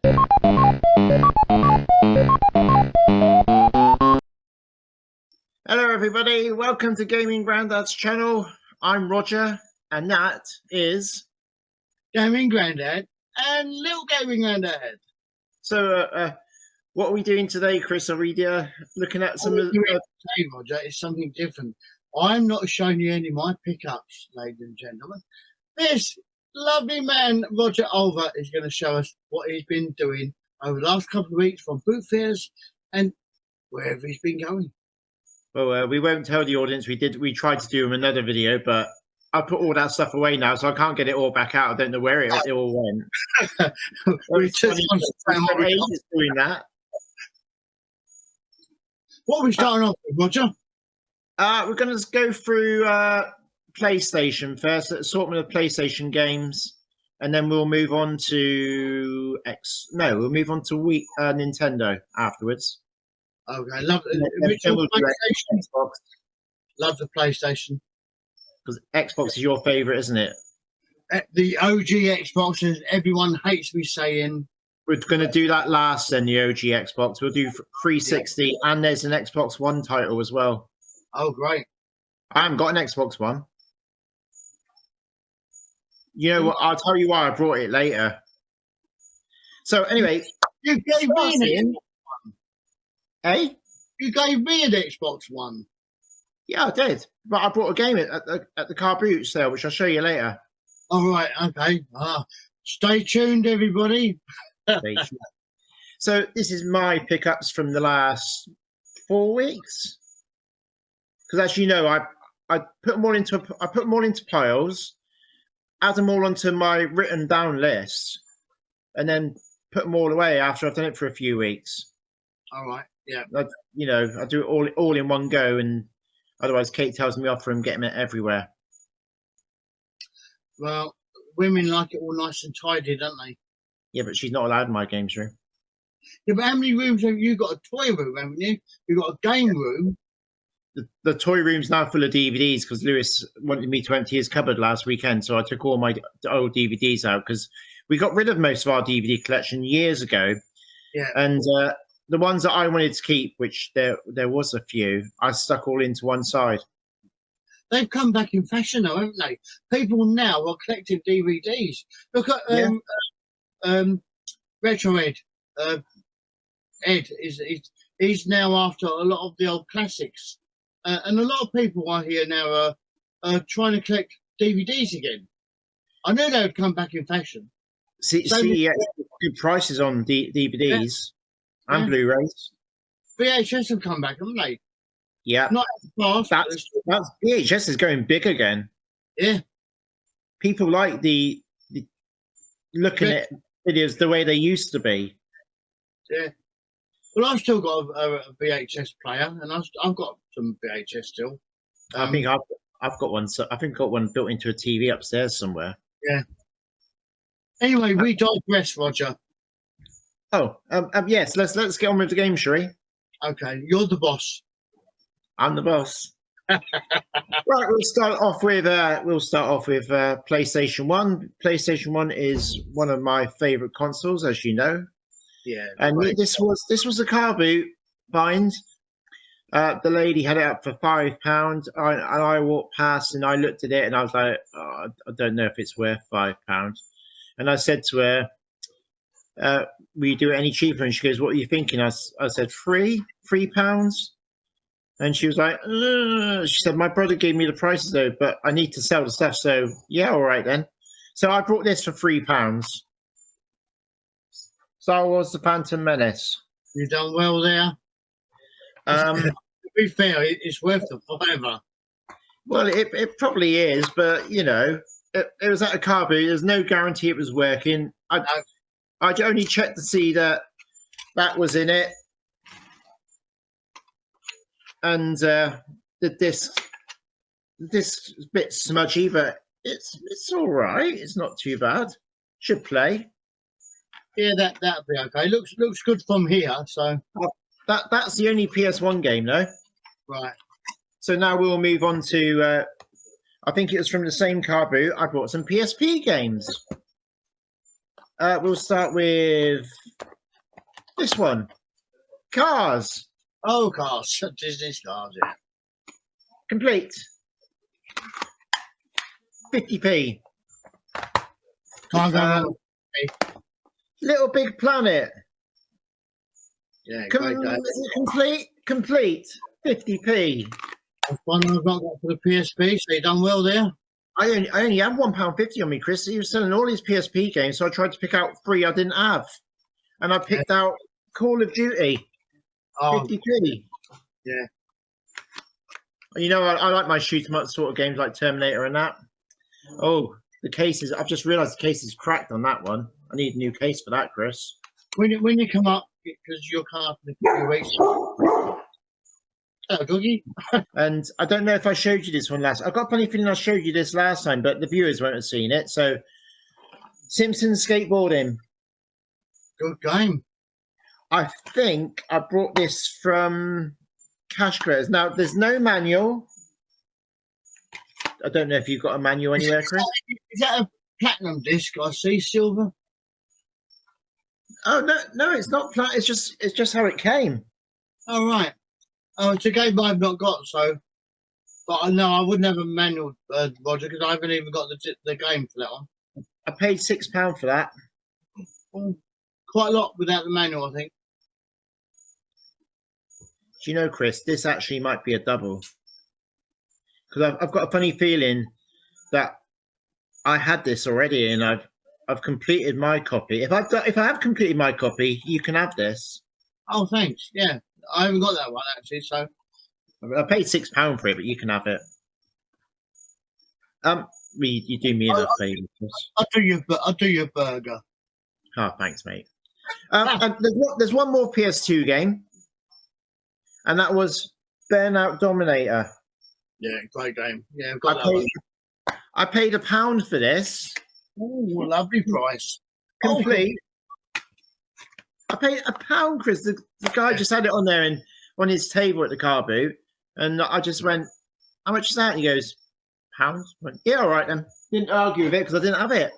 Hello everybody, welcome to GamingGrandad's channel. I'm Roger and that is Gaming Grandad and Little Gaming Grandad. So what are we doing today, Chris? Are we looking at some of today, Roger, is something different. I'm not showing you any of my pickups, ladies and gentlemen. This lovely man, Roger Olver, is going to show us what he's been doing over the last couple of weeks from boot fairs and wherever he's been going. Well, we won't tell the audience. We tried to do another video, but I put all that stuff away now, so I can't get it all back out. I don't know where it all went. We just doing that. What are we starting off with, Roger? We're going to go through PlayStation first, assortment of PlayStation games, and then we'll move on to we'll move on to Nintendo afterwards. Okay, love PlayStation. Xbox. Love the PlayStation. Because Xbox is your favourite, isn't it? The OG Xbox, as everyone hates me saying. We're going to do that last, then, the OG Xbox. We'll do 360, and there's an Xbox One title as well. Oh, great. I haven't got an Xbox One. You know what? I'll tell you why I brought it later. So, anyway. You gave me an Xbox One. Eh? You gave me an Xbox One. Yeah, I did. But I brought a game at the car boot sale, which I'll show you later. All right, okay. Stay tuned, everybody. So this is my pickups from the last 4 weeks. Because as you know, I put them all into piles, add them all onto my written down list, and then put them all away after I've done it for a few weeks. All right, yeah. I do it all in one go, and otherwise Kate tells me off for getting it everywhere. Well, women like it all nice and tidy, don't they? Yeah, but she's not allowed in my games room. Yeah, but how many rooms have you got? A toy room, haven't you? You've got a game room. The toy room's now full of DVDs because Lewis wanted me to empty his cupboard last weekend, so I took all my old DVDs out because we got rid of most of our DVD collection years ago. Yeah. And the ones that I wanted to keep, which there was a few, I stuck all into one side. They've come back in fashion, though, haven't they? People now are collecting DVDs. Look at Retro Ed. Ed he's now after a lot of the old classics, and a lot of people I hear now are trying to collect DVDs again. I knew they would come back in fashion. See, good prices on DVDs and Blu-rays. VHS have come back, haven't they? Yeah, not as fast. That's VHS is going big again. Yeah, people like the looking at videos the way they used to be. Yeah. Well, I've still got a VHS player, and I've got some VHS still. I think I've got one. So I think I've got one built into a TV upstairs somewhere. Yeah. Anyway, we digress, Roger. Oh, yes. Let's get on with the game, shall we? Okay, you're the boss. I'm the boss. Right, we'll start off with PlayStation 1. PlayStation 1 is one of my favorite consoles, as you know. Yeah. And this was a car boot find. The lady had it up for £5, and I walked past and I looked at it and I was like, oh, I don't know if it's worth £5. And I said to her, will you do it any cheaper? And she goes, what are you thinking? I said, £3 And she was like, she said, my brother gave me the prices though, but I need to sell the stuff. So yeah, all right then. So I brought this for £3. Star Wars: The Phantom Menace. You've done well there. To be fair, it's worth the $5. Well, it probably is, but you know, it was at a car boot. There's no guarantee it was working. I only checked to see that was in it. And the disc is a bit smudgy, but it's all right. It's not too bad. Should play. Yeah, that'll be okay. Looks good from here. So that's the only PS1 game, though. Right. So now we'll move on to. I think it was from the same car boot. I bought some PSP games. We'll start with this one. Cars. Oh, cars. Disney's cars, yeah. Complete. 50p. Can't go wrong. Little Big Planet. Yeah, great game. Complete. 50p. That's one I've got for the PSP, so you done well there. I only have £1.50 on me, Chris. He was selling all these PSP games, so I tried to pick out 3 I didn't have. And I picked out Call of Duty. 50p. Yeah. You know, I like my shoot 'em up sort of games like Terminator and that. Oh, the cases. I've just realised the case is cracked on that one. I need a new case for that, Chris. When you come up, because you're coming up in a few weeks. Oh, Googie. And I don't know if I showed you this one last. I've got a funny feeling I showed you this last time, but the viewers won't have seen it. So, Simpsons skateboarding. Good game. I think I brought this from Cash Creators. Now, there's no manual. I don't know if you've got a manual anywhere, Chris. Is that a platinum disc? I see silver. Oh no, it's not flat. It's just how it came. Oh right. Oh, it's a game I've not got. So, but I know I wouldn't have a manual, Roger, because I haven't even got the game for that one. I paid £6 for that. Quite a lot without the manual, I think. Do you know, Chris? This actually might be a double. Because I've got a funny feeling that I had this already, and I've completed my copy. If I have completed my copy, you can have this. Oh, thanks. Yeah, I haven't got that one actually. So I paid £6 for it, but you can have it. You do me enough favour, Chris. I'll do your burger. Oh, thanks, mate. And there's one more PS2 game, and that was Burnout Dominator. Yeah, great game. Yeah, I've got that one. I paid £1 for this. Oh, lovely price. Complete. I paid £1, Chris. The guy just had it on there and on his table at the car boot, and I just went, "How much is that?" And he goes, £1. I went, yeah, all right then. Didn't argue with it because I didn't have it.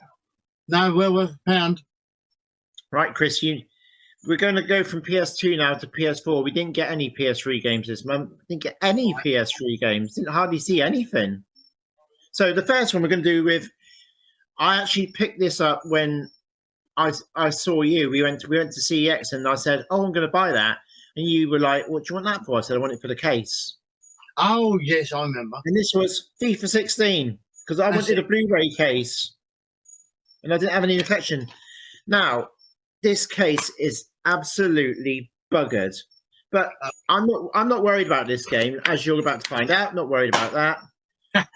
No, well worth £1. Right, Chris. We're going to go from PS2 now to PS4. We didn't get any PS3 games this month. Didn't get any PS3 games. Didn't hardly see anything. So the first one we're going to do with, I actually picked this up when I saw you. We went to CEX and I said, "Oh, I'm going to buy that," and you were like, "What do you want that for?" I said, "I want it for the case." Oh yes, I remember. And this was FIFA 16 because I wanted a Blu-ray case, and I didn't have any in the collection. Now, this case is absolutely buggered, but I'm not worried about this game, as you're about to find out. Not worried about that.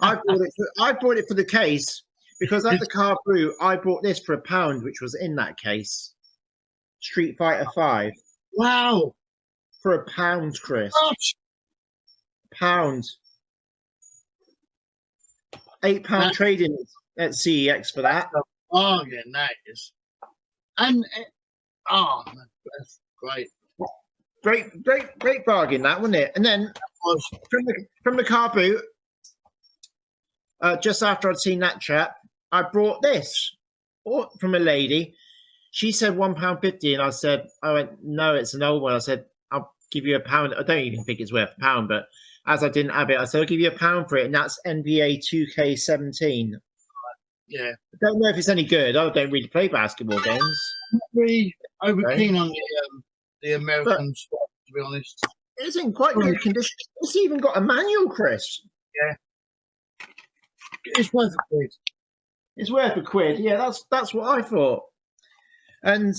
I bought it for the case because at the car boot I bought this for £1, which was in that case. Street Fighter 5. Wow, for £1, Chris. £1. £8 trading at CEX for that. Bargain, that is. And that's great. Great bargain, that, wasn't it? And then from the car boot, just after I'd seen that chap, I brought this from a lady. She said £1.50, and I went, no, it's an old one. I said, I'll give you £1. I don't even think it's worth £1, but as I didn't have it, I said, I'll give you £1 for it, and that's NBA 2K17. Yeah. I don't know if it's any good. I don't really play basketball games. I'm not really over keen on the American sport, to be honest. It's in quite good condition. It's even got a manual, Chris. Yeah. It's worth £1. It's worth £1. Yeah, that's what I thought. And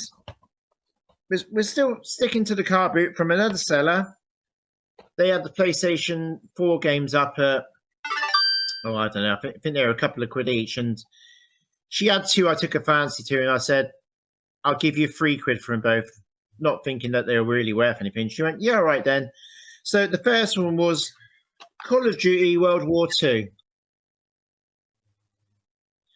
we're still sticking to the car boot from another seller. They had the PlayStation 4 games up at, I don't know, I think they were a couple of quid each. And she had 2 I took a fancy to, and I said, I'll give you £3 for them both, not thinking that they were really worth anything. She went, yeah, all right then. So the first one was Call of Duty World War II.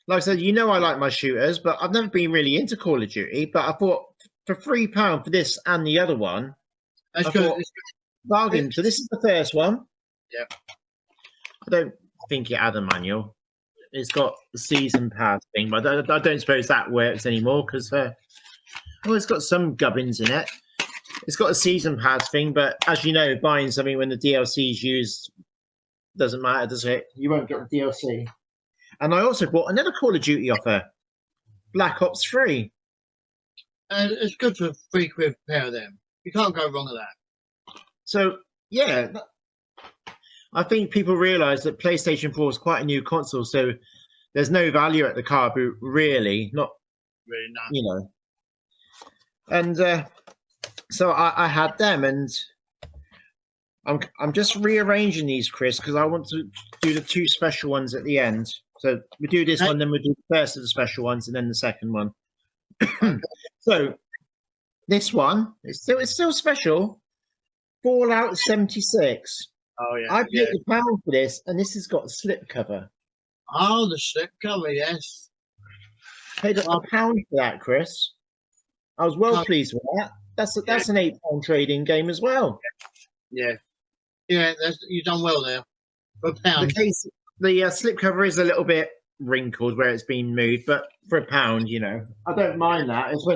Like I said, you know I like my shooters, but I've never been really into Call of Duty. But I thought for £3 for this and the other one, that's good. Bargain. So this is the first one. Yeah. I don't think it had a manual. it's got the season pass thing, but I don't suppose that works anymore because it's got some gubbins in it. It's got a season pass thing, but as you know, buying something when the DLC is used doesn't matter, does it? You won't get the DLC. And I also bought another Call of Duty offer, Black Ops 3. It's good for £3 pair of them. You can't go wrong with that. So, yeah, I think people realise that PlayStation 4 is quite a new console, so there's no value at the car boot, really. Not Really nice. You know. And so I had them, and I'm just rearranging these, Chris, because I want to do the 2 special ones at the end. So we do this one, then we do the first of the special ones, and then the second one. So this one, it's still special. Fallout 76. Oh yeah. I paid £1 for this, and this has got a slip cover. Oh, the slip cover, yes. Paid £1 for that, Chris. I was well pleased with that. That's an £8 trading game as well. Yeah, you've done well there. For £1. The slipcover is a little bit wrinkled where it's been moved, but for £1, I don't mind that. It's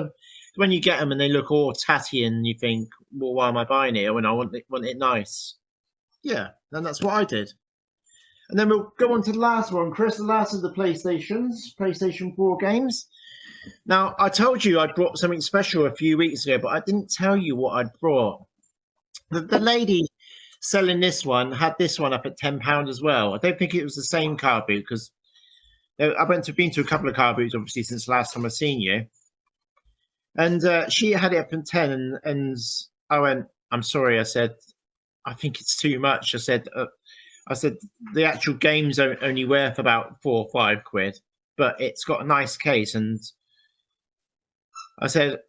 when you get them and they look all tatty and you think, well, why am I buying it when I want it nice? Yeah, and that's what I did. And then we'll go on to the last one, Chris. The last of the PlayStation 4 games. Now, I told you I brought something special a few weeks ago, but I didn't tell you what I'd brought. The lady selling this one had this one up at £10 as well. I don't think it was the same car boot because I've been to a couple of car boots, obviously, since the last time I've seen you. And she had it up at 10, and I went, I'm sorry. I said, I think it's too much. I said, the actual game's only worth about £4 or £5, but it's got a nice case. And I said,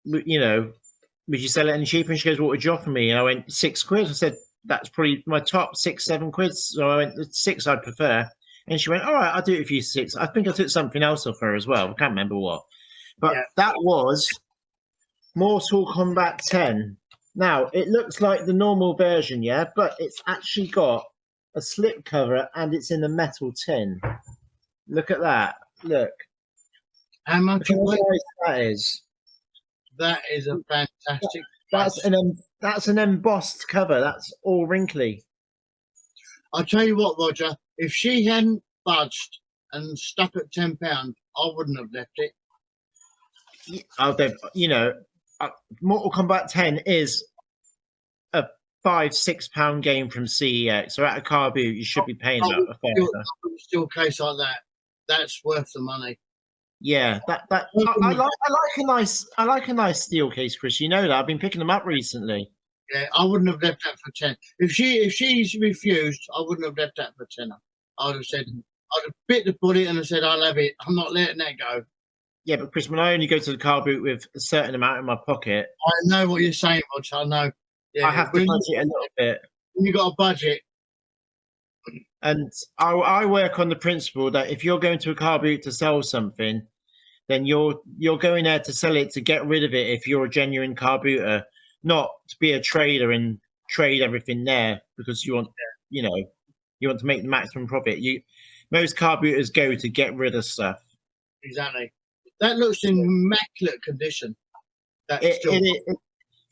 would you sell it any cheaper? And she goes, what would you offer me? And I went, £6. I said, that's probably my top £6-7. So I went, 6 I'd prefer. And she went, all right, I'll do it for you 6. I think I took something else off her as well. I can't remember what. But that was Mortal Kombat 10. Now, it looks like the normal version, yeah, but it's actually got a slip cover and it's in a metal tin. Look at that. Look. How much that is? That is a fantastic. That's an embossed cover. That's all wrinkly. I'll tell you what, Roger. If she hadn't budged and stuck at £10, I wouldn't have left it. Mortal Kombat 10 is a £5-6 game from CEX. So at a car boot, you should be paying about a £5. Still a case like that. That's worth the money. Yeah, I like a nice steel case, Chris. You know that I've been picking them up recently. Yeah, I wouldn't have left that for 10. If she's refused, I wouldn't have left that for 10. I'd have said, I'd have bit the bullet and have said, I'll have it. I'm not letting that go. Yeah, but Chris, when I only go to the car boot with a certain amount in my pocket, I know what you're saying, Roger. I know. Yeah, I have to budget a little bit. You got a budget. And I work on the principle that if you're going to a car boot to sell something, then you're going there to sell it to get rid of it if you're a genuine car booter, not to be a trader and trade everything there because you want to make the maximum profit. Most car booters go to get rid of stuff. Exactly. That looks in immaculate condition. It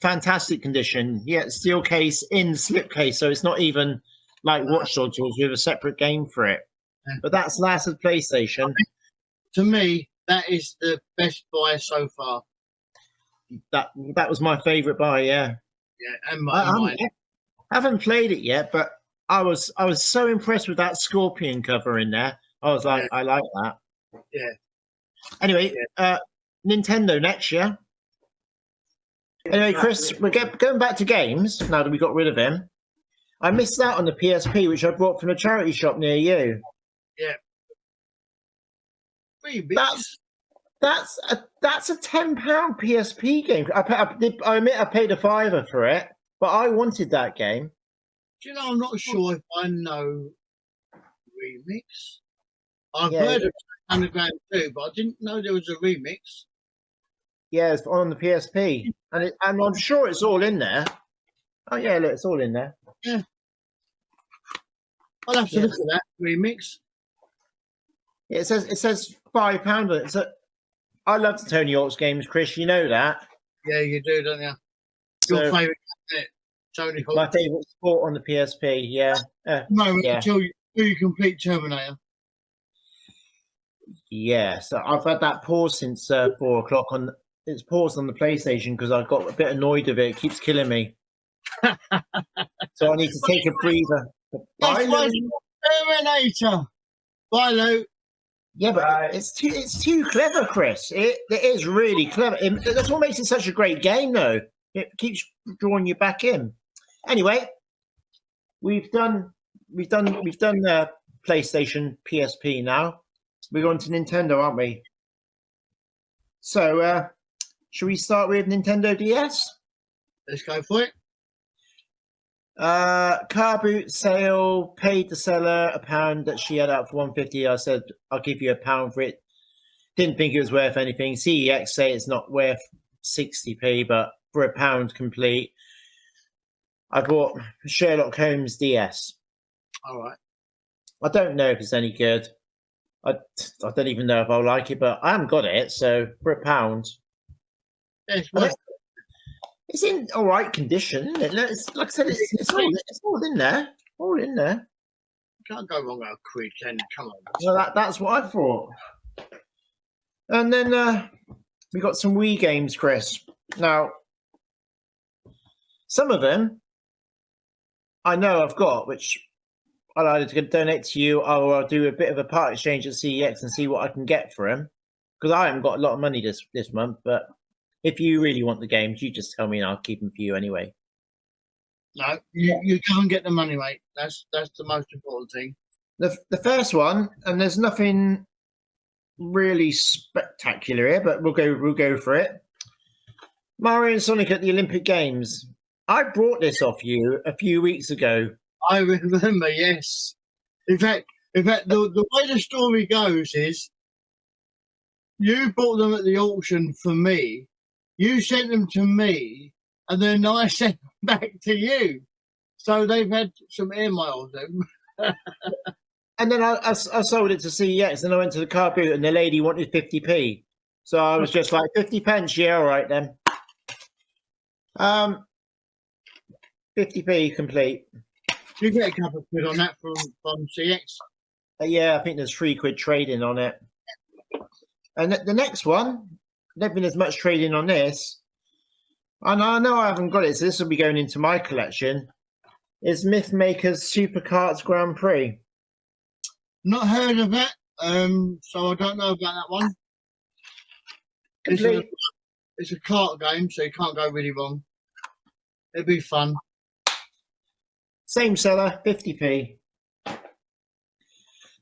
fantastic condition. Yeah, steel case in slip case, so it's not even like Watch Dogs with a separate game for it. Yeah. But that's last of PlayStation. To me, that is the best buy so far. That was my favourite buy. Yeah. Yeah, and mine. I haven't played it yet, but I was so impressed with that Scorpion cover in there. I was like, I like that. Yeah. Anyway, Nintendo next year. Anyway, Chris, we're going back to games now that we got rid of him. I missed out on the PSP, which I bought from a charity shop near you. Yeah. That's a £10 PSP game. I admit I paid £5 for it, but I wanted that game. Do you know, I'm not sure if I know remix. I've heard of Underground 2, but I didn't know there was a remix. Yeah, it's on the PSP, and I'm sure it's all in there. Oh yeah, look, it's all in there. Yeah, I'll have to look at that remix. It says £5 on it. So I love the Tony Hawk's games, Chris. You know that. Yeah, you do, don't you? So, Your favourite, Tony Hawk. my favourite sport on the PSP. Yeah. No, yeah. until you complete Terminator. Yeah. So I've had that pause since 4 o'clock. It's paused on the PlayStation because I got a bit annoyed of it. It keeps killing me. So I need to take a breather. That's why it's Terminator. Bye, Lou. Yeah, but it's too clever, Chris. It is really clever. That's what makes it such a great game, though. It keeps drawing you back in. Anyway, we've done PlayStation, PSP now. We're going to Nintendo, aren't we? So, should we start with Nintendo DS? Let's go for it. Car boot sale, paid the seller £1 that she had out for £1.50. I said I'll give you £1 for it. Didn't think it was worth anything. CEX say it's not worth 60p, but for £1 complete, I bought Sherlock Holmes DS. All right. I don't know if it's any good. I don't even know if I'll like it, but I haven't got it, so for £1. It's in all right condition, isn't it? Like I said, it's all in there. All in there. Can't go wrong with a quid, can you? Come on. Well, that's what I thought. And then we got some Wii games, Chris. Now, some of them I know I've got, which I'll either donate to you or I'll do a bit of a part exchange at CEX and see what I can get for them. Because I haven't got a lot of money this month, but if you really want the games, you just tell me and I'll keep them for you anyway. No, you go and get the money, mate. That's the most important thing. The first one, and there's nothing really spectacular here, but we'll go for it. Mario and Sonic at the Olympic Games. I brought this off you a few weeks ago. I remember, yes. In fact, the way the story goes is you bought them at the auction for me. You sent them to me, and then I sent them back to you. So they've had some air miles then. And then I sold it to CEX, and I went to the car boot, and the lady wanted 50p. So I was just like, 50 pence, yeah, all right then. 50p complete. You get a couple of quid on that from CX. Yeah, I think there's £3 trading on it. And the next one, there's been as much trading on this. And I know I haven't got it, so this will be going into my collection. Is Mythmaker's Super Karts Grand Prix. Not heard of it, so I don't know about that one. It's a kart game, so you can't go really wrong. It'll be fun. Same seller, 50p.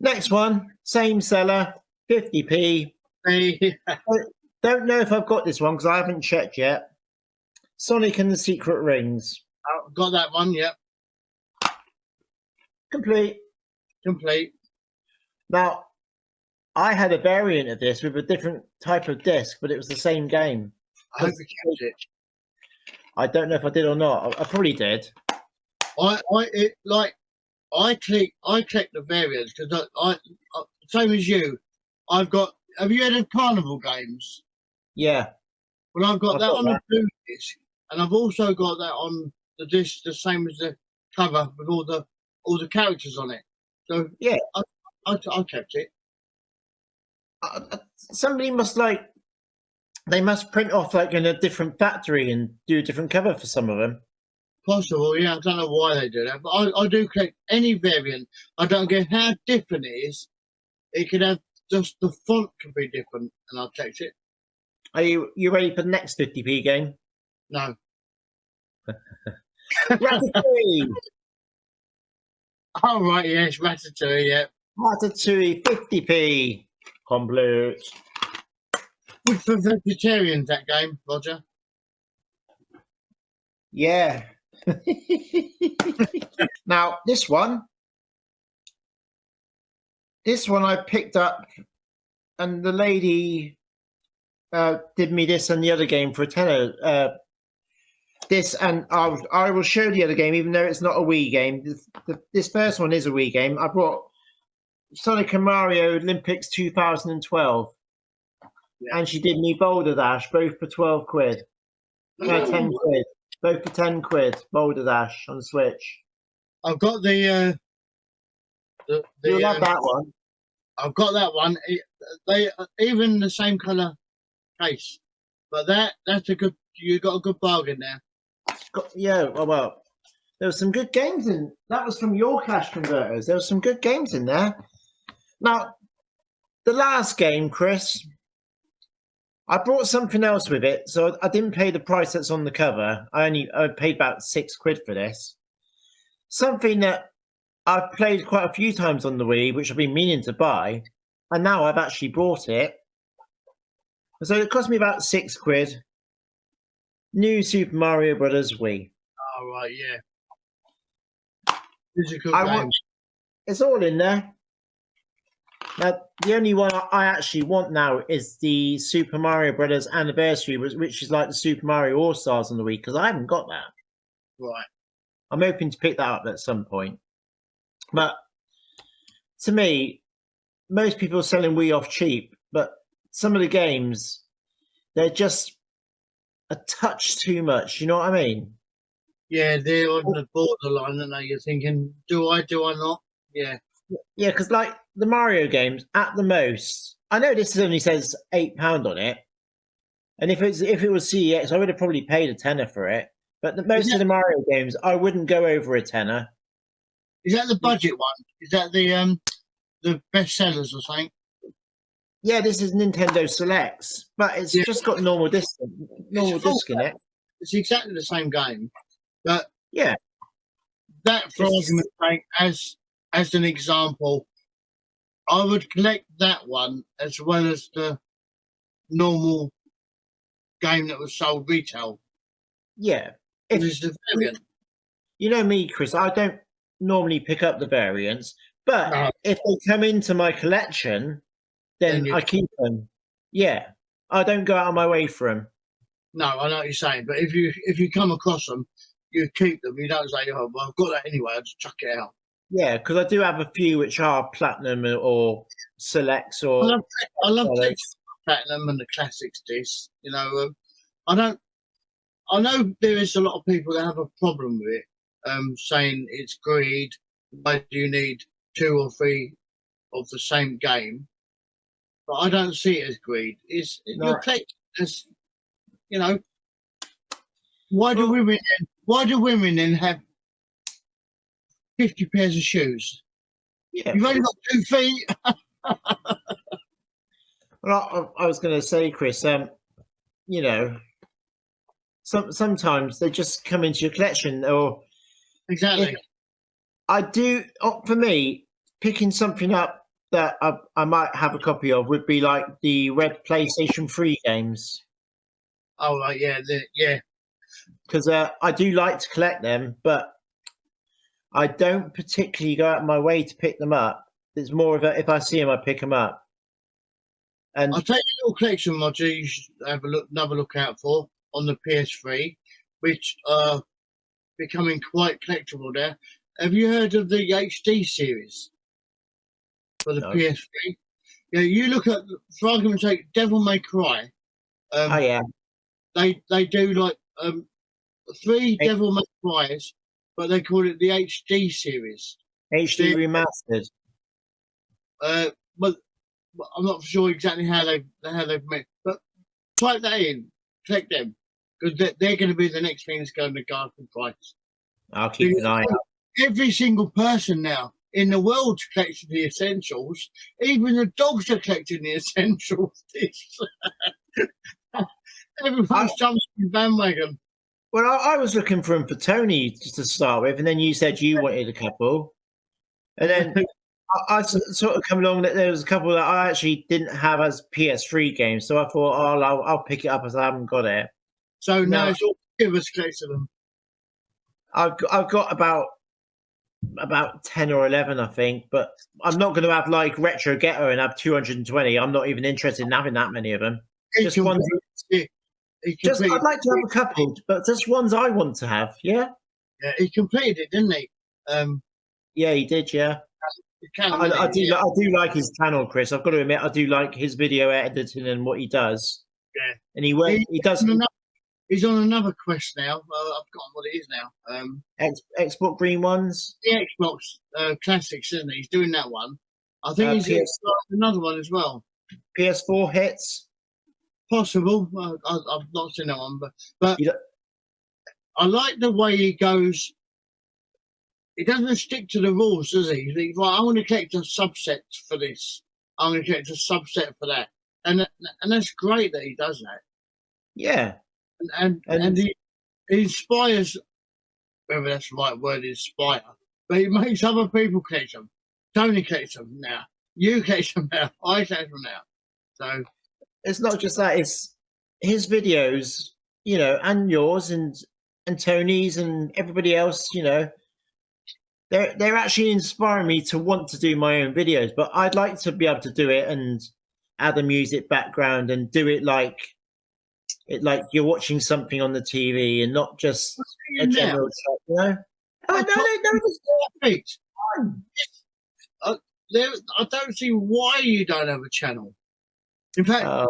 Next one, same seller, 50p. Don't know if I've got this one because I haven't checked yet. Sonic and the Secret Rings. I've got that one, yep. Complete. Now, I had a variant of this with a different type of disc, but it was the same game. I hope you kept it. I don't know if I did or not. I probably did. I clicked the variants because I same as you. Have you heard of Carnival Games? Yeah. Well, I've got that on a blue disc, and I've also got that on the disc the same as the cover with all the characters on it. So yeah, I kept it. Somebody must they must print off in a different factory and do a different cover for some of them. Possible, yeah. I don't know why they do that, but I do collect any variant. I don't care how different it is. It could have just the font could be different, and I'll collect it. Are you ready for the next 50p game? No. Ratatouille. Oh, right, yes, Ratatouille, yeah. Ratatouille, 50p. Complete. Good for vegetarians, that game, Roger. Yeah. Now, this one I picked up, and the lady did me this and the other game for a tenner. This, and I will show the other game, even though it's not a Wii game. This first one is a Wii game. I brought Sonic and Mario Olympics 2012. Yeah. And she did me Boulder Dash, both for 12 quid. No, 10 quid. Both for 10 quid. Boulder Dash on Switch. I've got the You'll love that one. I've got that one. They even the same colour case, but that's a good. You got a good bargain there. Yeah, well, there were some good games in. That was from your cash converters. There were some good games in there. Now, the last game, Chris, I brought something else with it, so I didn't pay the price that's on the cover. I paid about 6 quid for this. Something that I've played quite a few times on the Wii, which I've been meaning to buy, and now I've actually bought it. So it cost me about 6 quid. New Super Mario Brothers Wii. Oh right, yeah. Physical game. It's all in there. Now, the only one I actually want now is the Super Mario Brothers Anniversary, which is like the Super Mario All Stars on the Wii, because I haven't got that. Right. I'm hoping to pick that up at some point. But to me, most people are selling Wii off cheap, but some of the games, they're just a touch too much. You know what I mean? Yeah, they're on the borderline, and you're thinking, do I not? Yeah. Yeah, because like the Mario games, at the most, I know this only says £8 on it, and if it was CEX, I would have probably paid a tenner for it. But most of the Mario games, I wouldn't go over a tenner. Is that the budget one? Is that the best sellers or something? Yeah, this is Nintendo Selects, but it's just got normal disc in it. It's exactly the same game, but yeah, that for argument's sake, as an example, I would collect that one as well as the normal game that was sold retail. Yeah, it is the variant. You know me, Chris. I don't normally pick up the variants, but if they come into my collection, then I keep them. Yeah, I don't go out of my way for them. No, I know what you're saying, but if you come across them, you keep them. You don't say, "Oh, well, I've got that anyway. I'll just chuck it out." Yeah, because I do have a few which are platinum or selects or. I love platinum and the classics discs. You know, I know there is a lot of people that have a problem with it, saying it's greed. Why do you need 2 or 3 of the same game? But I don't see it as greed. You're collecting as, you know. Why do women then have 50 pairs of shoes? Yeah, you've only got 2 feet. Well, I was going to say, Chris, you know, sometimes they just come into your collection, or exactly. I do. For me, picking something up that I might have a copy of would be like the red PlayStation 3 games. Oh right, yeah, yeah. Because I do like to collect them, but I don't particularly go out of my way to pick them up. It's more of if I see them, I pick them up. And I'll take a little collection module you should have another look out for on the PS3, which are becoming quite collectible there. Have you heard of the HD series for the PS3? Yeah, you look at, for argument's sake, Devil May Cry. Oh yeah. They do like 3 Devil May Cries, but they call it the HD series. HD remastered. Well, I'm not sure exactly how they've made, but type that in, collect them, because they're going to be the next thing that's going to go up in price. I'll keep an eye out. Every single person now in the world's collecting the essentials. Even the dogs are collecting the essentials. Everyone's jumping the bandwagon. Well, I was looking for them for Tony to start with, and then you said you wanted a couple, and then I sort of come along that there was a couple that I actually didn't have as PS3 games, so I thought, I'll pick it up as I haven't got it. So now it's all of us collecting them. I've got about 10 or 11, I think, but I'm not going to have like Retro Ghetto and have 220. I'm not even interested in having that many of them. Just ones. I'd like to have a couple, but just ones I want to have. Yeah. Yeah, he completed it, didn't he? Yeah, he did. Yeah. I do like his channel, Chris. I've got to admit, I do like his video editing and what he does. Yeah, and he does. He's on another quest now. I've forgotten what it is now. Xbox Green ones. The Xbox Classics, isn't he? He's doing that one. I think he's got another one as well. PS4 hits. Possible. I've not seen that one, but I like the way he goes. He doesn't stick to the rules, does he? He's like, I want to collect a subset for this. I'm going to collect a subset for that, and that's great that he does that. Yeah, and he inspires. Whether that's the right word, inspire, but he makes other people collect them. Tony collects them now. You collect them now. I collect them now. So it's not just that; it's his videos, and yours, and Tony's, and everybody else. They're actually inspiring me to want to do my own videos. But I'd like to be able to do it and add a music background and do it like you're watching something on the TV and not just a general shot. Oh no, it's I don't see why you don't have a channel. In fact,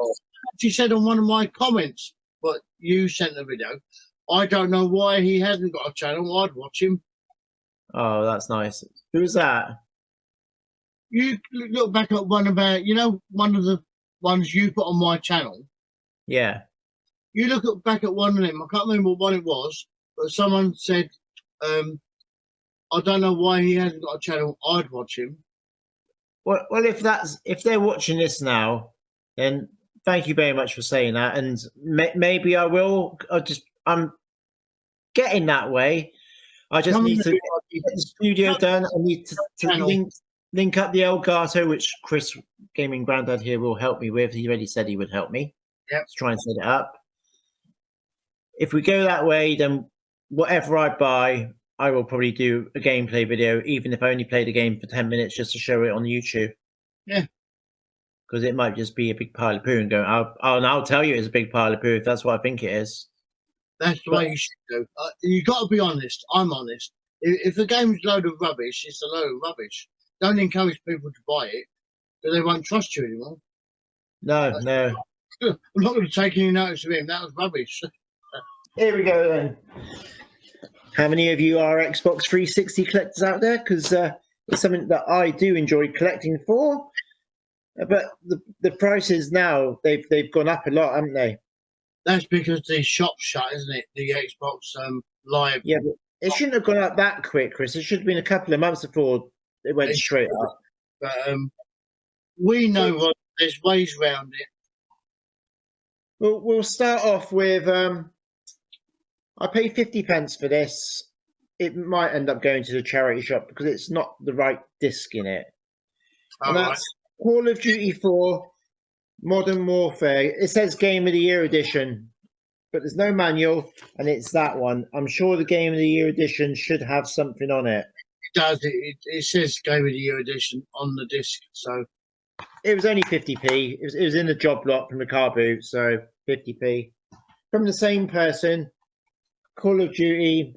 she said on one of my comments, but you sent the video, I don't know why he hasn't got a channel. I'd watch him. Oh, that's nice. Who's that? You look back at one about, one of the ones you put on my channel. Yeah. You look back at one of them. I can't remember what one it was, but someone said, I don't know why he hasn't got a channel. I'd watch him. Well, if they're watching this now, then thank you very much for saying that. And maybe I will. I'm getting that way. I just need to get the studio done. I need to link up the Elgato, which Chris, Gaming Grandad here, will help me with. He already said he would help me. Yeah. To try and set it up. If we go that way, then whatever I buy, I will probably do a gameplay video, even if I only play the game for 10 minutes just to show it on YouTube. Yeah. Because it might just be a big pile of poo and go, I'll tell you it's a big pile of poo if that's what I think it is. That's the way you should do. You got to be honest. I'm honest. If the game's a load of rubbish, it's a load of rubbish. Don't encourage people to buy it, because they won't trust you anymore. No. I'm not going to take any notice of him. That was rubbish. Here we go then. How many of you are Xbox 360 collectors out there? Because it's something that I do enjoy collecting for. But the prices now, they've gone up a lot, haven't they? That's because the shop's shut, isn't it? The Xbox Live. Yeah, but it shouldn't have gone up that quick, Chris. It should have been a couple of months before it went straight up. But we know there's ways around it. We'll start off with I paid 50p for this. It might end up going to the charity shop because it's not the right disc in it. And that's Call of Duty 4 Modern Warfare. It says Game of the Year Edition, but there's no manual, and it's that one. I'm sure the Game of the Year Edition should have something on it. It does. It says Game of the Year Edition on the disc, so... It was only 50p. It was in the job lot from the car boot, so 50p. From the same person, Call of Duty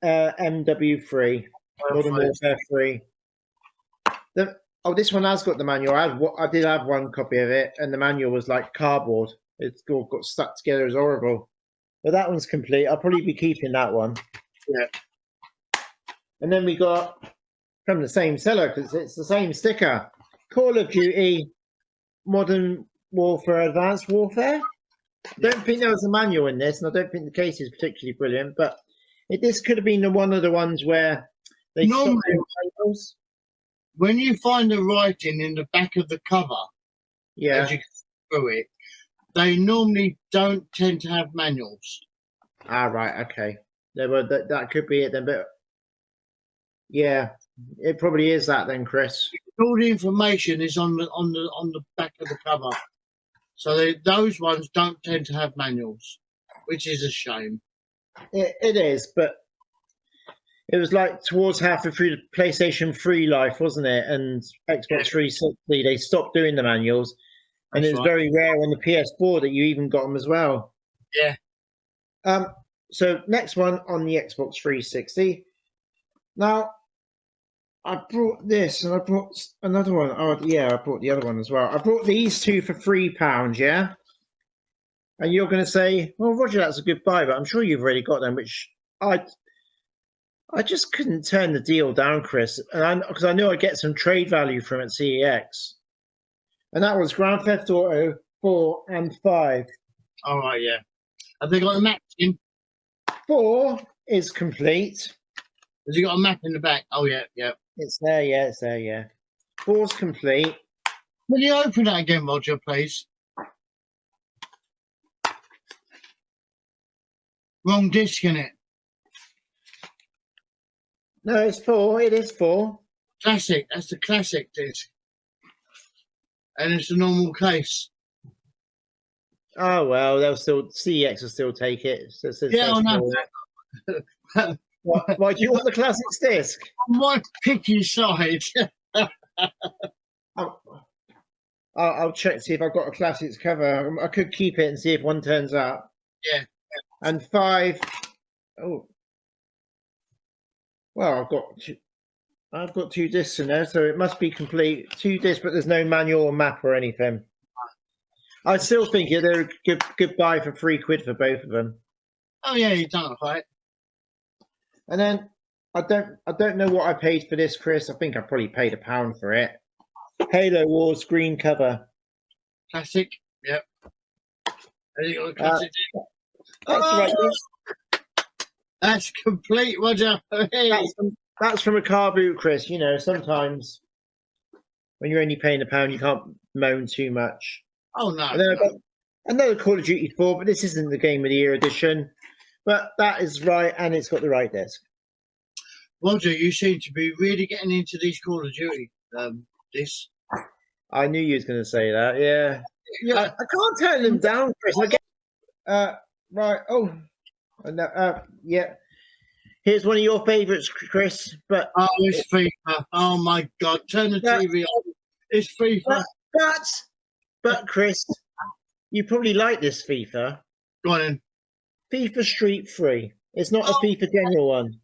MW3, Modern Warfare 3. This one has got the manual. I did have one copy of it, and the manual was like cardboard. It's all got stuck together. It's horrible. But that one's complete. I'll probably be keeping that one. Yeah. And then we got, from the same seller, because it's the same sticker, Call of Duty Modern Warfare Advanced Warfare. I don't think there was a manual in this, and I don't think the case is particularly brilliant, but this could have been one of the ones where they normally, stopped doing manuals. When you find the writing in the back of the cover, yeah, as you go through it, they normally don't tend to have manuals. Ah, right, okay. That could be it then, but yeah, it probably is that then, Chris. All the information is on the back of the cover, so those ones don't tend to have manuals, which is a shame. It is, but it was like towards halfway through the PlayStation 3 life, wasn't it? And Xbox 360, they stopped doing the manuals, and it was very rare on the PS4 that you even got them as well. Yeah. So next one on the Xbox 360. Now, I brought this and I brought another one. Oh yeah, I brought the other one as well. I brought these two for £3, yeah. And you're going to say, "Well, Roger, that's a good buy," but I'm sure you've already got them. Which I just couldn't turn the deal down, Chris, and because I knew I'd get some trade value from it at CEX. And that was Grand Theft Auto 4 and 5. All right, yeah. Have they got a map in? 4 is complete. Has he got a map in the back? Oh, yeah, yeah. It's there, yeah, it's there, yeah. 4's complete. Will you open that again, Roger, please? Wrong disc in it. No, it's 4. It is 4. Classic. That's the classic disc. And it's a normal case. Oh well, CEX will still take it. So yeah, I know. Why do you want the classics disc? On my picky side. I'll check to see if I've got a classics cover. I could keep it and see if one turns up. Yeah. And 5. Oh, well, I've got 2 discs in there, so it must be complete. 2 discs, but there's no manual or map or anything. I still think they're a good buy for £3 for both of them. Oh yeah, you've done it right. And then I don't know what I paid for this, Chris. I think I probably paid £1 for it. Halo Wars green cover. Classic. Yep. Has he got a classic? That's right. That's complete, Roger. Hey. That's from a car boot, Chris. You know, sometimes when you're only paying £1, you can't moan too much. Oh no. And then I've got another Call of Duty 4, but this isn't the Game of the Year edition. But that is right, and it's got the right disc. Roger, you seem to be really getting into these Call of Duty. This. I knew you was going to say that. Yeah. I can't turn them down, Chris. Right. Oh. Yeah. Here's one of your favourites, Chris. But it's FIFA. Oh my God! Turn the TV on. It's FIFA. But Chris, you probably like this FIFA. Go on in. FIFA Street 3. It's not a FIFA general one.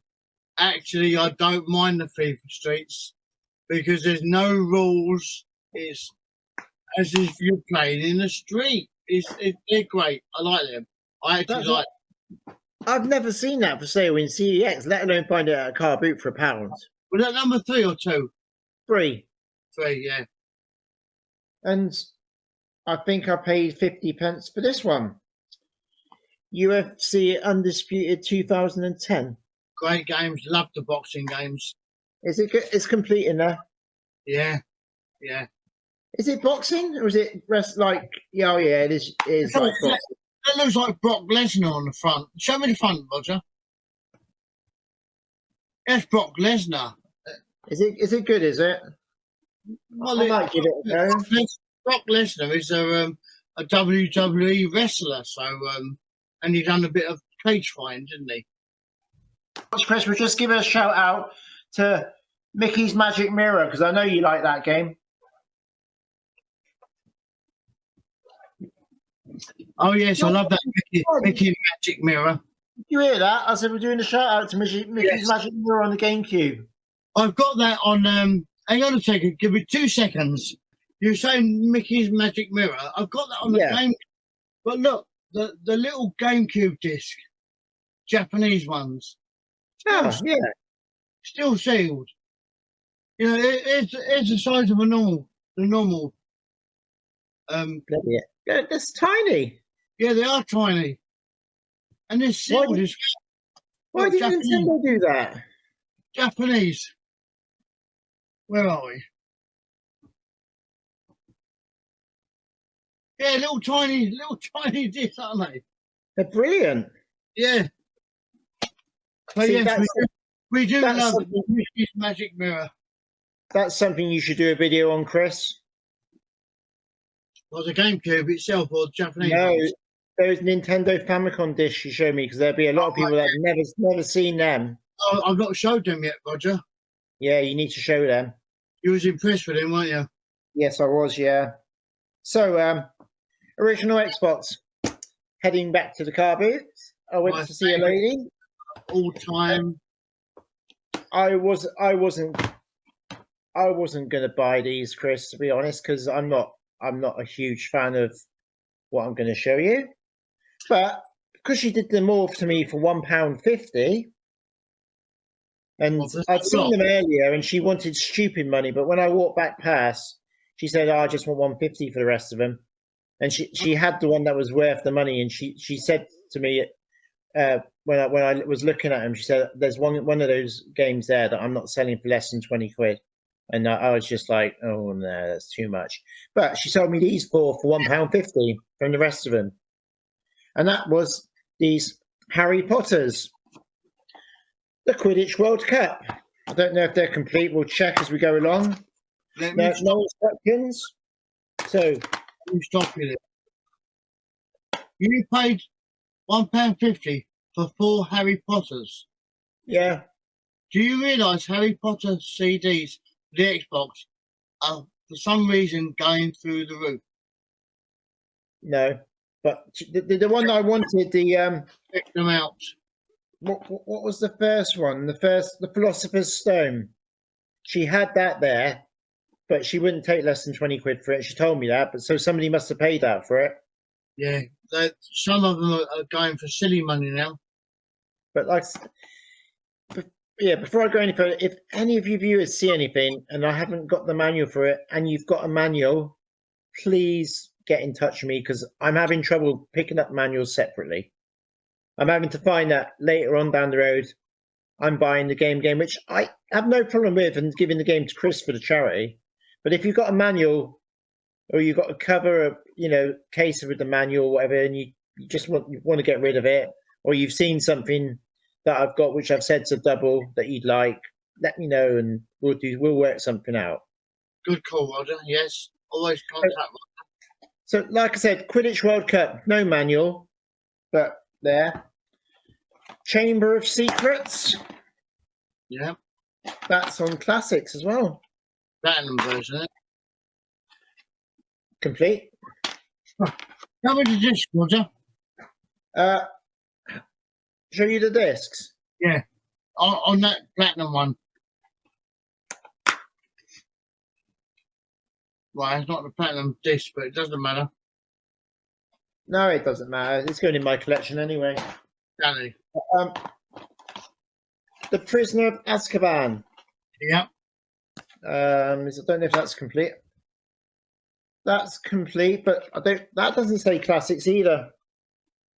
Actually, I don't mind the FIFA Streets because there's no rules. It's as if you're playing in the street. They're great. I like them. I actually like them. I've never seen that for sale in CEX, let alone find it at a car boot for £1. Was that number 3 or 2? 3. 3, yeah. And I think I paid 50p for this one. UFC Undisputed 2010. Great games. Love the boxing games. Is it good? It's complete in there. Yeah, yeah. Is it boxing or is it like? Yeah, oh yeah, it is. It is like boxing. It looks like Brock Lesnar on the front. Show me the front, Roger. That's Brock Lesnar. Is it good? Is it? Well, I might give it a go. Brock Lesnar is a WWE wrestler, so and he done a bit of cage fighting, didn't he? Chris, we'll just give a shout out to Mickey's Magic Mirror because I know you like that game. Oh yes, I love that Mickey Magic Mirror. Did you hear that? I said we're doing a shout out to Mickey's Magic Mirror on the GameCube. I've got that on. Hang on a second. Give me 2 seconds. You're saying Mickey's Magic Mirror. I've got that on the game. But look, the little GameCube disc, Japanese ones. Still sealed. You know, it's the size of the normal. That's tiny. Yeah, they are tiny. And they're sealed. Why did Nintendo do that? Japanese. Where are we? Yeah, little tiny discs, aren't they? They're brilliant. Yeah. But yes, we do love Mickey's Magic Mirror. That's something you should do a video on, Chris. Was the GameCube itself or Japanese? No, ones? those Nintendo Famicom discs you showed me because there'll be a lot of people that have never seen them. Oh, I've not showed them yet, Roger. Yeah, you need to show them. You was impressed with them, weren't you? Yes, I was. Yeah. So, original Xbox. Heading back to the car booth. I went to see a lady. All time. I wasn't I wasn't going to buy these, Chris, to be honest, because I'm not a huge fan of what I'm going to show you. But because she did them all to me for £1.50, and I'd seen them earlier, and she wanted stupid money. But when I walked back past, she said, "Oh, I just want £1.50 for the rest of them." And she had the one that was worth the money, and she said to me when I was looking at them, she said, "There's one of those games there that I'm not selling for less than £20." And I was just like, "Oh no, that's too much." But she sold me these for £1.50 from the rest of them, and that was these Harry Potters, the Quidditch World Cup. I don't know if they're complete. We'll check as we go along. No instructions. So you stop it. You paid £1.50 for 4 Harry Potters. Yeah. Do you realise Harry Potter CDs, the Xbox, are for some reason going through the roof? No, but the one that I wanted, check them out. What was the first one? The Philosopher's Stone. She had that there, but she wouldn't take less than £20 for it. She told me that, but so somebody must have paid that for it. Yeah, some of them are going for silly money now. But before I go any further, if any of you viewers see anything and I haven't got the manual for it, and you've got a manual, please get in touch with me, because I'm having trouble picking up manuals separately. I'm having to find that later on down the road. I'm buying the game, which I have no problem with, and giving the game to Chris for the charity. But if you've got a manual, or you've got a cover, case with the manual or whatever, and you just want to get rid of it, or you've seen something that I've got which I've said to double that you'd like, let me know, and we'll work something out. Good call, Roger. Yes, always contact me. So, like I said, Quidditch World Cup, no manual, but there. Chamber of Secrets. Yeah. That's on classics as well. Platinum version. Complete. How much is this, Roger? Show you the discs. Yeah. On that platinum one. Right, it's not the platinum disc, but it doesn't matter. No, it doesn't matter. It's going in my collection anyway. Danny. The Prisoner of Azkaban. Yeah. I don't know if that's complete. That's complete, but that doesn't say classics either.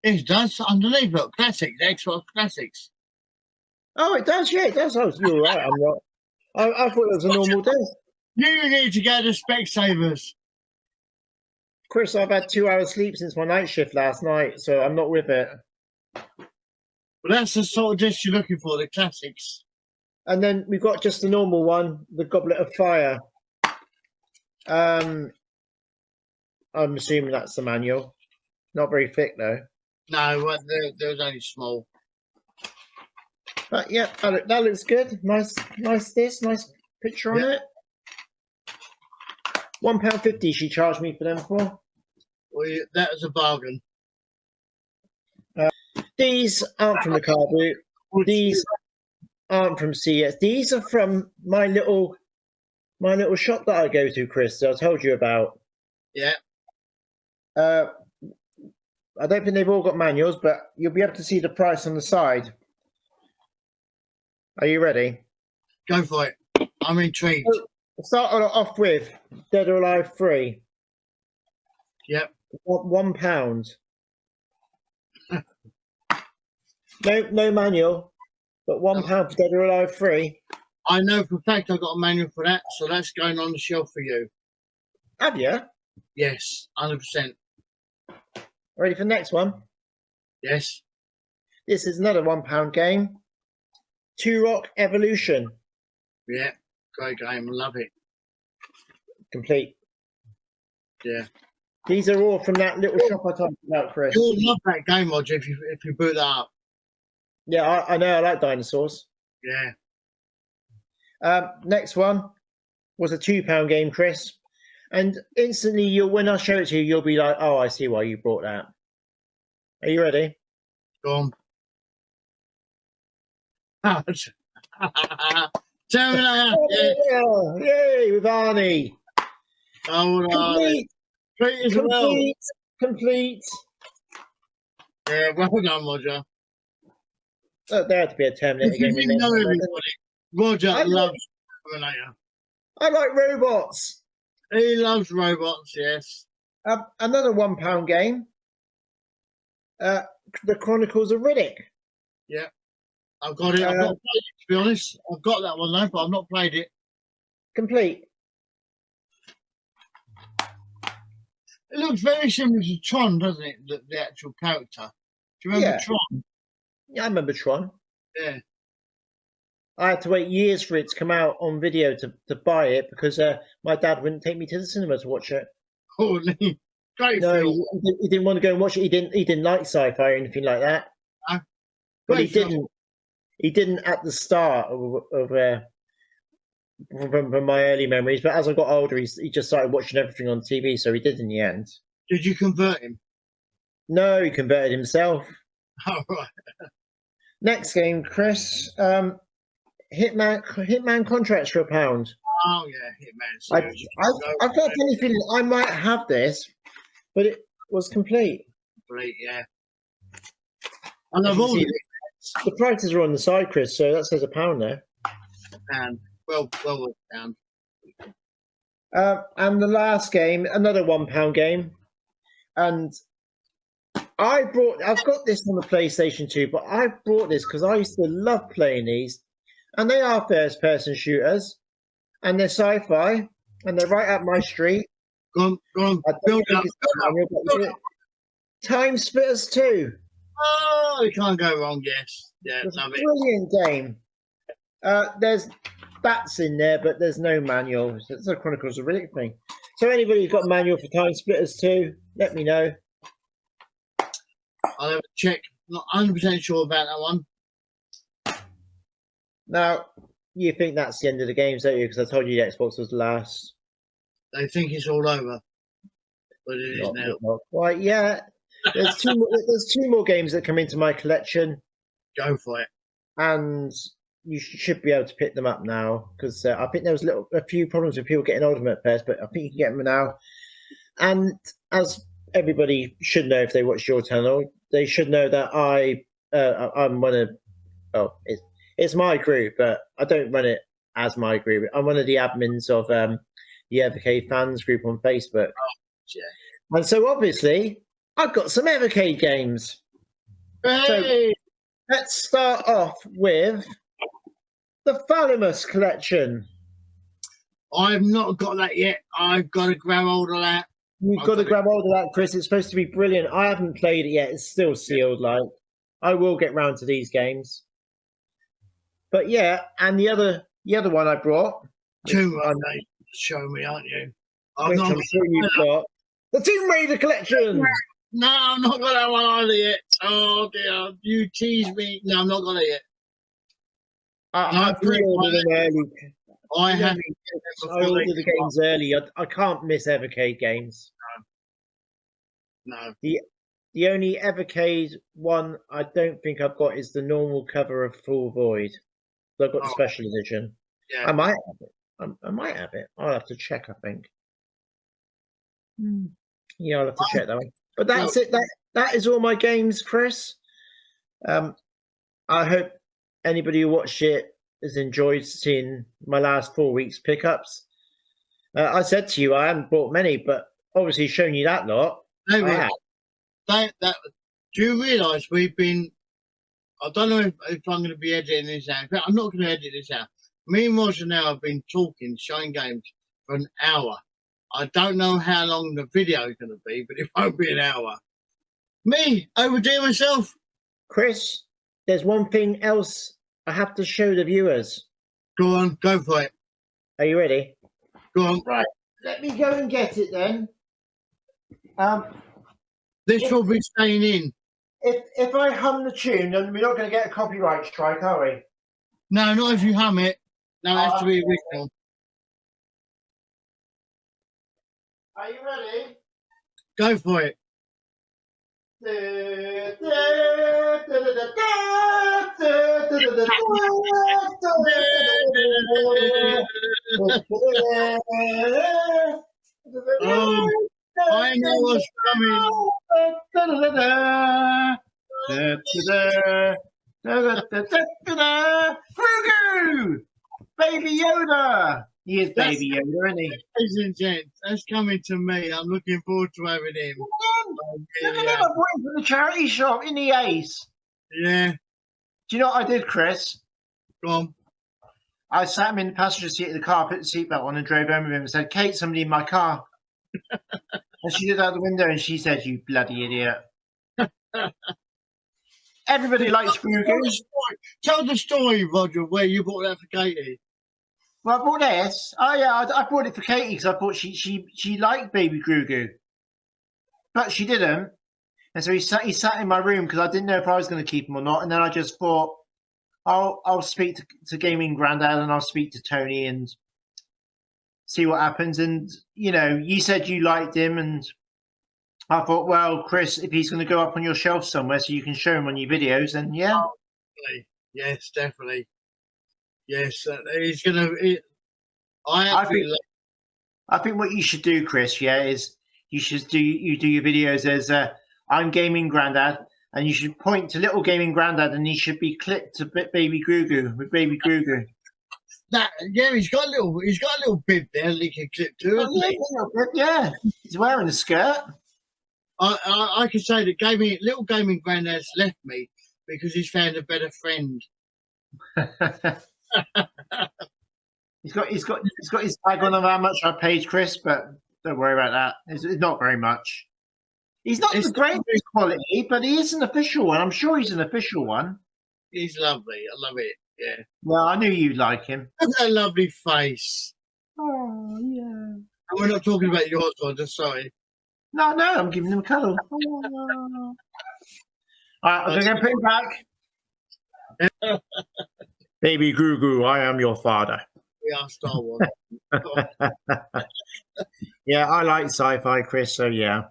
It does underneath. Look, classics, Xbox classics. Oh, it does. Yeah, it does. Oh, you're right. I'm not. I thought it was a normal disc. You need to go to Specsavers. Chris, I've had 2 hours sleep since my night shift last night, so I'm not with it. But that's the sort of disc you're looking for, the classics. And then we've got just the normal one, the Goblet of Fire. I'm assuming that's the manual. Not very thick though. No, they're only small. But yeah, that looks good. Nice disc, nice picture on it. £1.50 she charged me for them for. Well, that was a bargain. These aren't from the car boot. These aren't from CS. These are from my little shop that I go to, Chris, that I told you about. Yeah. I don't think they've all got manuals, but you'll be able to see the price on the side. Are you ready? Go for it. I'm intrigued. So, we'll start off with Dead or Alive 3. Yep. £1. No manual, but £1 for Dead or Alive 3. I know for a fact I got a manual for that, so that's going on the shelf for you. Have you? Yes, 100%. Ready for the next one? Yes. This is another £1 game. Turok Evolution. Yeah, great game. I love it. Complete. Yeah. These are all from that little shop I talked about, Chris. You'll love that game, Roger, if you boot that up. Yeah, I know. I like dinosaurs. Yeah. Next one was a £2 game, Chris. And instantly, when I show it to you, you'll be like, "Oh, I see why you brought that." Are you ready? Go on. Terminator. Yeah. Oh, yay, with Arnie. Oh, Complete. Complete as well. Complete. Yeah, well done, Roger. Oh, there had to be a Terminator If you game in didn't know there. everybody, Roger loves Terminator. I like robots. He loves robots, yes. Another £1 game. The Chronicles of Riddick. Yeah, I've got it. I've not played it, to be honest. I've got that one though, but I've not played it. Complete. It looks very similar to Tron, doesn't it? The actual character. Do you remember Tron? Yeah, I remember Tron. Yeah. I had to wait years for it to come out on video to buy it because my dad wouldn't take me to the cinema to watch it. Oh, great No, film. he didn't want to go and watch it. He didn't like sci-fi or anything like that. But he didn't at the start from my early memories. But as I got older, he just started watching everything on TV, so he did in the end. Did you convert him? No, he converted himself. Oh, right. Next game, Chris. Hitman contracts for £1. Oh yeah, Hitman. I've got a funny feeling I might have this, but it was complete. Complete, yeah. And I've all the prices are on the side, Chris, so that says £1 there. £1. Well £1. And the last game, another £1 game, and I've got this on the PlayStation 2, but I brought this because I used to love playing these, and they are first-person shooters, and they're sci-fi, and they're right up my street. Go on. Build up. Time Splitters 2. Oh, you can't go wrong, yes. Yeah, It's love a brilliant game. There's bats in there, but there's no manual. It's a Chronicles of Riddick thing. So anybody who's got a manual for Time Splitters 2, let me know. I'll have a check. Not 100% sure about that one. Now, you think that's the end of the games, don't you? Because I told you the Xbox was the last. They think it's all over, but it is now. Not quite yet. There's two more games that come into my collection. Go for it. And you should be able to pick them up now because I think there was a few problems with people getting hold of them at first, but I think you can get them now. And as everybody should know if they watch your channel, they should know that I'm one of it's my group, but I don't run it as my group. I'm one of the admins of the Evercade fans group on Facebook. Oh, yeah. And so obviously I've got some Evercade games. Hey! So let's start off with the Thalamus collection. I've not got that yet. I've got to grab hold of that. You've got to grab hold of that, Chris. It's supposed to be brilliant. I haven't played it yet. It's still sealed. Like, I will get round to these games. But yeah, and the other one I brought. Tomb Raider, show me, aren't you? I'm sure you've got the Tomb Raider collection. No, I'm not got that one either yet. Oh dear, you tease me. No, I'm not got it yet. I pre-ordered them early. I ordered the games early. I can't miss Evercade games. No. The only Evercade one I don't think I've got is the normal cover of Full Void. So I've got the special edition. Yeah. I might have it. I might have it. I'll have to check, I think. Yeah, I'll have to check that one. But that's it. That is all my games, Chris. I hope anybody who watched it has enjoyed seeing my last 4 weeks pickups. I said to you I haven't bought many, but obviously shown you that lot. No, do you realise we've been? I don't know if I'm going to be editing this out. I'm not going to edit this out. Me and Roger now have been talking, showing games for an hour. I don't know how long the video is going to be, but it won't be an hour. Me, overdo myself. Chris, there's one thing else I have to show the viewers. Go on, go for it. Are you ready? Go on. Right. Let me go and get it then. This will be staying in. If I hum the tune, then we're not going to get a copyright strike, are we? No, not if you hum it. No, it has to be original. Are you ready? Go for it. Oh, I know what's coming. Grogu! Baby Yoda! He is Baby Yoda, isn't he? Ladies and gents, that's coming to me. I'm looking forward to having him. Look at him, I bought him from the charity shop in the Ace. Yeah. Do you know what I did, Chris? Go on. I sat him in the passenger seat of the car, put the seatbelt on and drove home with him and said, Kate, somebody in my car. And she looked out the window and she said, you bloody idiot. Everybody likes Grogu. Tell the story, Roger, where you bought that for Katie. Well, I bought this. Oh, yeah, I bought it for Katie because I thought she liked Baby Grogu. But she didn't. And so he sat in my room because I didn't know if I was going to keep him or not. And then I just thought, I'll speak to Gaming Grandad and I'll speak to Tony and see what happens. And, you know, you said you liked him. And I thought, well, Chris, if he's going to go up on your shelf somewhere so you can show him on your videos, then yeah. Oh, yes, definitely. Yes, he's going to... I think what you should do, Chris, yeah, is you should do your videos as I'm Gaming Grandad, and you should point to little Gaming Grandad, and he should be clipped to Baby Grogu with Baby Grogu. Yeah, he's got a little bib there that he can clip to, hasn't he? Yeah, he's wearing a skirt. I can say that little Gaming Grandad's left me because he's found a better friend. He's got his tag on of how much I paid Chris, but don't worry about that. It's not very much. He's not the greatest quality, but he is an official one. I'm sure he's an official one. He's lovely. I love it. Yeah. Well, I knew you'd like him. Look at that lovely face. Oh, yeah. And we're not talking about yours, Roger. Sorry. No, I'm giving him a cuddle. Oh. All right, I'm going to put him back. Baby Grogu, I am your father. We are Star Wars. Yeah, I like sci-fi, Chris, so yeah.